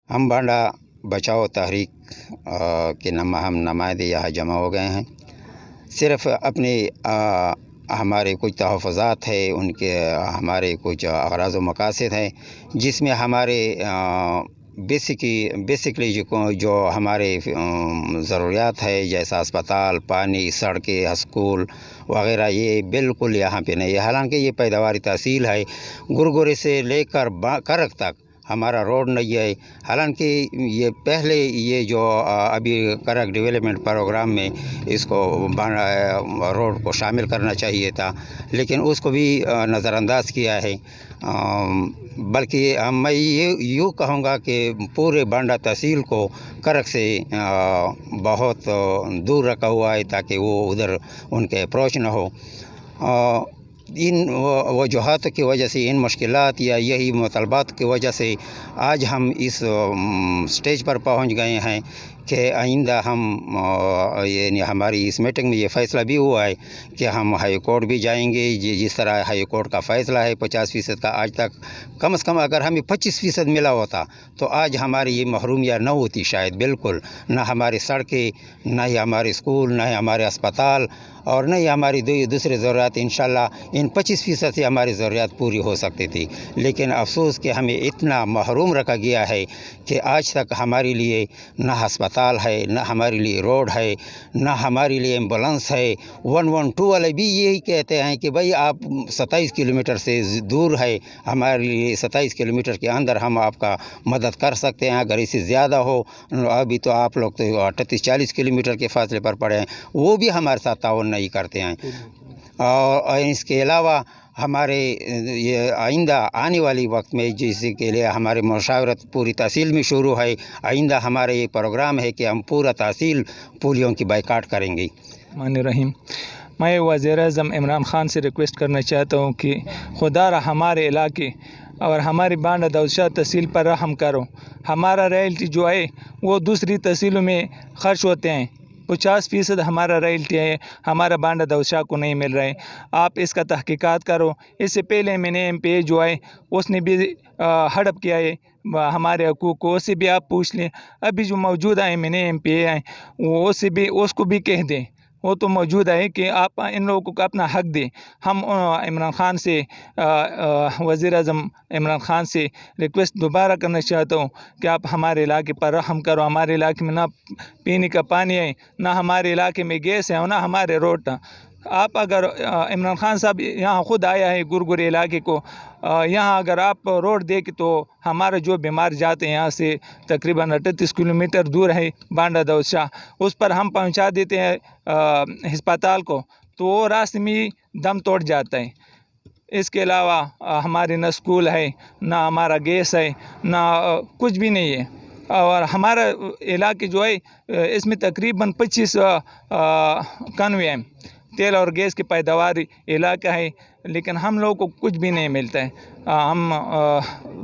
हम बांडा बचाओ तहरीक के हम नुमाइंदे यहाँ जमा हो गए हैं। सिर्फ़ अपने हमारे कुछ तहफ़्फ़ुज़ात है, उनके हमारे कुछ अग़राज़ व मक़ासिद हैं, जिसमें हमारे बेसिकली जो हमारे ज़रूरियात है, जैसा अस्पताल, पानी, सड़कें, स्कूल वग़ैरह, ये बिल्कुल यहाँ पे नहीं है। हालांकि ये पैदावारी तहसील है, गुरगुरे से लेकर करक तक हमारा रोड नहीं है। हालांकि ये पहले ये जो अभी करक डेवलपमेंट प्रोग्राम में इसको रोड को शामिल करना चाहिए था, लेकिन उसको भी नज़रअंदाज किया है। बल्कि मैं ये यूँ कहूँगा कि पूरे बांडा तहसील को करक से बहुत दूर रखा हुआ है, ताकि वो उधर उनके अप्रोच न हो। इन वजूहात की वजह से, इन मुश्किलात या यही मुतालबात की वजह से आज हम इस स्टेज पर पहुंच गए हैं कि आइंदा हम यानी हमारी इस मीटिंग में ये फ़ैसला भी हुआ है कि हम हाई कोर्ट भी जाएंगे। जिस तरह हाई कोर्ट का फ़ैसला है 50% का, आज तक कम से कम अगर हमें 25% मिला होता तो आज हमारी ये महरूमियत न होती शायद बिल्कुल। न हमारी सड़कें, न ही हमारे स्कूल, न ही हमारे अस्पताल, और नहीं हमारी दूसरी ज़रूरत इंशाल्लाह इन 25% से हमारी ज़रूरत पूरी हो सकती थी। लेकिन अफसोस कि हमें इतना महरूम रखा गया है कि आज तक हमारे लिए न अस्पताल है, न हमारे लिए रोड है, न हमारे लिए एम्बुलेंस है। 112 वाले भी यही कहते हैं कि भाई आप 27 किलोमीटर से दूर है, हमारे लिए 27 किलोमीटर के अंदर हम आपका मदद कर सकते हैं। अगर इससे ज़्यादा हो, अभी तो आप लोग तो 38-40 किलोमीटर के फासले पर पड़े हैं, वो भी हमारे साथ ताउन नहीं करते हैं। और इसके अलावा हमारे ये आइंदा आने वाली वक्त में, जिसके के लिए हमारे मुशावरत पूरी तहसील में शुरू है, आइंदा हमारा ये प्रोग्राम है कि हम पूरा तहसील पोलियो की बाइकाट करेंगे। रहीम, मैं वज़ीर-ए-आज़म इमरान ख़ान से रिक्वेस्ट करना चाहता हूँ कि खुदा हमारे इलाके और हमारी बांडा दौलतशाह तहसील पर रहम करो। हमारा रॉयल्टी जो है वो दूसरी तहसीलों में खर्च होते हैं, 50% हमारा रॉयल्टी है, हमारा बांडा दौलतशाह को नहीं मिल रहा है। आप इसका तहकीकात करो। इससे पहले मैंने MPA जो है उसने भी हड़प किया है हमारे हकूक़ को, उससे भी आप पूछ लें। अभी जो मौजूदा MNA MPA हैं वो उसको भी कह दें, वो तो मौजूद है कि आप इन लोगों को अपना हक़ दें। हम इमरान ख़ान से वज़ीर-ए-आज़म इमरान ख़ान से रिक्वेस्ट दोबारा करना चाहता हूँ कि आप हमारे इलाके पर रहम करो। हमारे इलाके में ना पीने का पानी है, ना हमारे इलाके में गैस है, और ना हमारे रोड। आप अगर इमरान ख़ान साहब यहाँ ख़ुद आया है गुरगुरे इलाके को, यहाँ अगर आप रोड देखें तो हमारे जो बीमार जाते हैं यहाँ से तकरीबन 38 किलोमीटर दूर है बांडा दौलतशाह, उस पर हम पहुँचा देते हैं अस्पताल को, तो वो रास्ते में दम तोड़ जाता है। इसके अलावा हमारे न स्कूल है, ना हमारा गैस है, ना कुछ भी नहीं है। और हमारा इलाके जो है इसमें तकरीबन 25 कन्वे हैं, तेल और गैस की पैदावार इलाका है, लेकिन हम लोगों को कुछ भी नहीं मिलता है। हम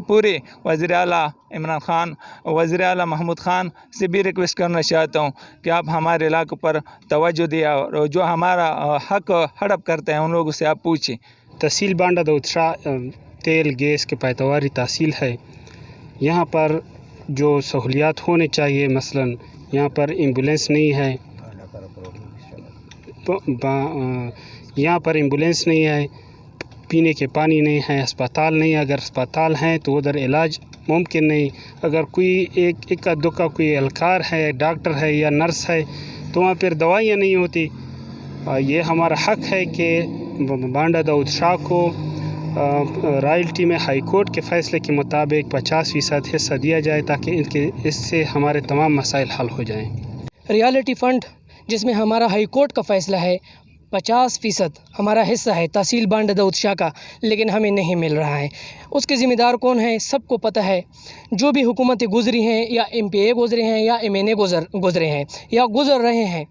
पूरे वज़ीर आला इमरान ख़ान, वज़ीर आला महमूद ख़ान से भी रिक्वेस्ट करना चाहता हूँ कि आप हमारे इलाके पर तवज्जो दिया, और जो हमारा हक़ हड़प करते हैं उन लोगों से आप पूछें। तहसील बांडा दौलतशाह तेल गैस की पैदावारी तहसील है। यहाँ पर जो सहूलियात होने चाहिए, मसलन यहाँ पर एम्बुलेंस नहीं है, यहाँ पर एम्बुलेंस नहीं है, पीने के पानी नहीं है, अस्पताल नहीं है। अगर अस्पताल हैं तो उधर इलाज मुमकिन नहीं। अगर कोई एक इक्का दुक्का कोई एहलकार है, डॉक्टर है या नर्स है, तो वहाँ पर दवाइयाँ नहीं होती। ये हमारा हक़ है कि बांडा दौलतशाह को रॉयल्टी में हाई कोर्ट के फ़ैसले के मुताबिक 50% हिस्सा दिया जाए, ताकि इससे हमारे तमाम मसाइल हल हो जाएँ। रियलिटी फ़ंड जिसमें हमारा हाई कोर्ट का फ़ैसला है, 50% हमारा हिस्सा है तहसील बांडा दौलतशाह का, लेकिन हमें नहीं मिल रहा है। उसके ज़िम्मेदार कौन है सबको पता है। जो भी हुकूमतें गुज़री हैं, या MPA गुज़रे हैं, या MNA गुज़रे हैं, या गुज़र रहे हैं,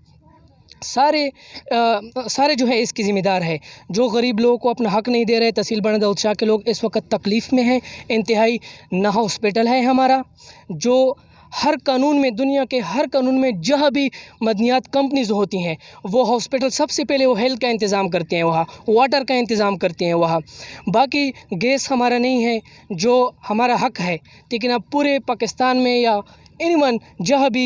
सारे जो है इसकी ज़िम्मेदार है। जो गरीब लोगों को अपना हक़ नहीं दे रहे, तहसील बांडा दौलतशाह के लोग इस वक्त तकलीफ़ में हैं इंतहाई। ना हॉस्पिटल है हमारा, जो ہر قانون میں، دنیا کے ہر قانون میں جہاں بھی مدنیات کمپنیز ہوتی ہیں وہ ہاسپٹل سب سے پہلے وہ ہیلتھ کا انتظام کرتے ہیں، وہاں واٹر کا انتظام کرتے ہیں، وہاں باقی گیس ہمارا نہیں ہے جو ہمارا حق ہے، لیکن اب پورے پاکستان میں یا اینی جہاں بھی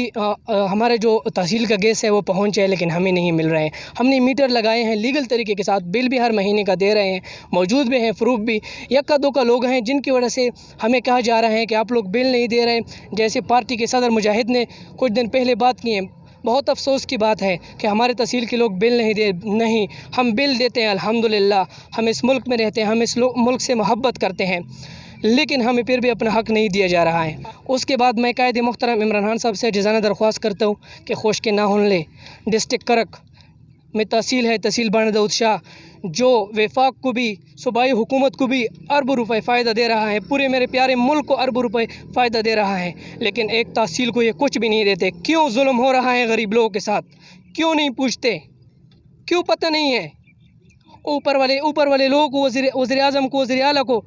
ہمارے جو تحصیل کا گیس ہے وہ پہنچ ہے، لیکن ہمیں نہیں مل رہے ہیں۔ ہم نے میٹر لگائے ہیں لیگل طریقے کے ساتھ، بل بھی ہر مہینے کا دے رہے ہیں، موجود بھی ہیں، پروف بھی، یکا دوکا لوگ ہیں جن کی وجہ سے ہمیں کہا جا رہا ہے کہ آپ لوگ بل نہیں دے رہے، جیسے پارٹی کے صدر مجاہد نے کچھ دن پہلے بات کی ہے۔ بہت افسوس کی بات ہے کہ ہمارے تحصیل کے لوگ بل نہیں، ہم بل دیتے ہیں الحمدللہ، ہم اس ملک میں رہتے ہیں، ہم اس ملک سے محبت کرتے ہیں، لیکن ہمیں پھر بھی اپنا حق نہیں دیا جا رہا ہے۔ اس کے بعد میں قائد محترم عمران خان صاحب سے جزانہ درخواست کرتا ہوں کہ خوشک ناہنلے ڈسٹرکٹ کرک میں تحصیل ہے، تحصیل بانڈہ داؤد شاہ، جو وفاق کو بھی، صوبائی حکومت کو بھی اربوں روپے فائدہ دے رہا ہے، پورے میرے پیارے ملک کو اربوں روپے فائدہ دے رہا ہے، لیکن ایک تحصیل کو یہ کچھ بھی نہیں دیتے۔ کیوں ظلم ہو رہا ہے غریب لوگوں کے ساتھ؟ کیوں نہیں پوچھتے؟ کیوں پتہ نہیں ہے؟ اوپر والے لوگوں کو، وزیر اعظم کو، وزیر اعلیٰ کو،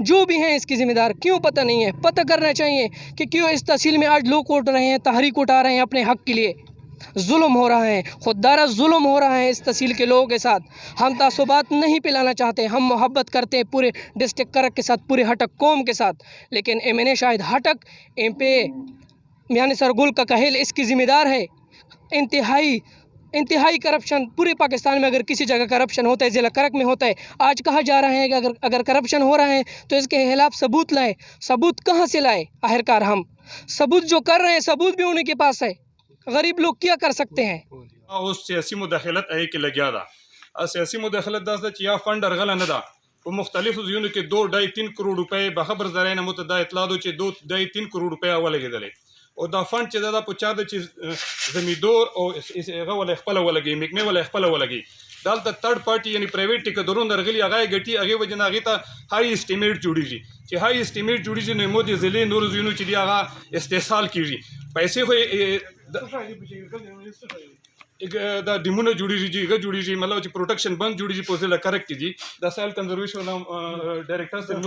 جو بھی ہیں اس کی ذمہ دار، کیوں پتہ نہیں ہے؟ پتہ کرنا چاہیے کہ کیوں اس تحصیل میں آج لوگ اٹھ رہے ہیں، تحریک اٹھا رہے ہیں اپنے حق کے لیے۔ ظلم ہو رہا ہے، خوددارہ ظلم ہو رہا ہے اس تحصیل کے لوگوں کے ساتھ۔ ہم تعصبات نہیں پلانا چاہتے، ہم محبت کرتے ہیں پورے ڈسٹرکٹ کرک کے ساتھ، پورے ہٹک قوم کے ساتھ، لیکن ایم این اے شاہد ہٹک، ایم پی میاں سرگل کا کہل اس کی ذمہ دار ہے۔ انتہائی کرپشن پورے پاکستان میں، اگر کسی جگہ کرپشن ہوتا ہے ضلع کرک میں ہوتا ہے۔ آج کہا جا رہا ہے کہ اگر کرپشن ہو رہا ہے تو اس کے خلاف ثبوت لائے۔ ثبوت کہاں سے لائے؟ آخرکار ہم ثبوت جو کر رہے ہیں، ثبوت بھی انہیں کے پاس ہے۔ غریب لوگ کیا کر سکتے ہیں؟ اوس سیاسی مداخلت ہے کہ لگیا دا سیاسی مداخلت دا چې یا فنڈ ارغله نه ده په مختلفو ځایونو کې 2.5-3 کروڑ روپے بخبر ذرایع نه مته دا اطلاع ده چې 2.5-3 کروڑ روپے ولګېدلې او دا فنڈ چې دا په چا ده چې زمیندور او هغه ولې خپله ولګي، محکمې ولې خپله ولګي، دلته تھرډ پارټي یعنی پرایویټ ټیکدارونه راغلي، هغه یې ګټي، هغې وجې نه هغې ته هاي اسټیمیټ جوړېږي چې هاي اسټیمیټ جوړېږي نو مو د ضلعې نورو ځایونو چې دي هغه استحصال کېږي، پیسې خو دا ډیمونه جوړیږي، هغه جوړیږي، مطلب چې پروټیکشن بند جوړیږي په ضلع کرک کې جی دا سایل کنزرویشن ډایریکټر سره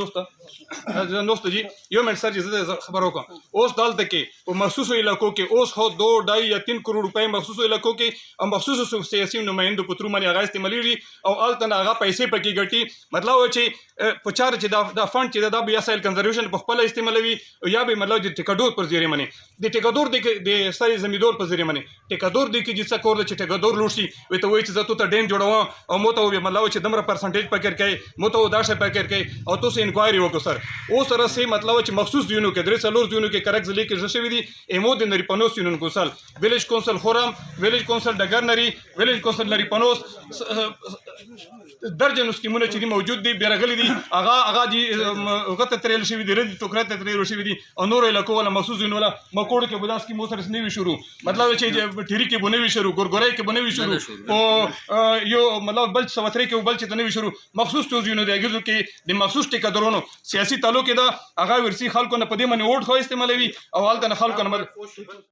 نوسته جی یو منټ سر جی زه خبر وکم اوس دلته کې په مخصوصو علاقو کې اوس هو 2.5 یا 3 کروڑ روپے مخصوصو علاقو کې او مخصوصو سیاسي نمائندو په تر باندې هغه استعمالېږي او هلته نه هغه پیسې پکې ګټي، مطلب چې په چاره چې دا فنډ چې دا بیا سایل کنزرویشن په خپله استعمالوي یا به مطلب چې ټیکدور پر ذریعه باندې د ټیکدور د سړي زمیندور په ذریعه باندې ټیکدور دی کې چې څه کور چې ټیکدور لوټ شي وایي ته وایي چې زه ته ډیم جوړوم او مو ته ووایي مطلب چې دومره پرسنټیج پکې کوي، مو ته دا شی پکې کوي او تاسو انکوایري وکړو سر اوس سره سي مطلب چې مخصوص ځایونو کې 3 ځایونو کې کرک ضلع کې شوي دي ایمو د نری پنوس یونین کونسل ویلیج کونسل خورم ویلیج کونسل ډګرنری ویلیج کونسل نری پنوس درجنو سکیمونه چې دي موجود دي بیرغلي دي هغه جی هغه ته ترېل شوي دي ردي ټوکرا ته ترېل شوي دي او نور علاقو ولا مخصوص ځایونو ولا مکوړو کې به دا سکیم اوس سره نوي شروع مطلب چې ټیری کې به نوي شروع ګورګورای کې به نوي شروع او یو مطلب بل سوتري کې بل چې نوي شروع مخصوص ځایونو دی هغه کې د مخصوص ټیکدارونو سیاسي تعلق دا هغه ورسي خلکو نه په دې باندې ووټ خو استعمالوي او هلته نه خلکو نه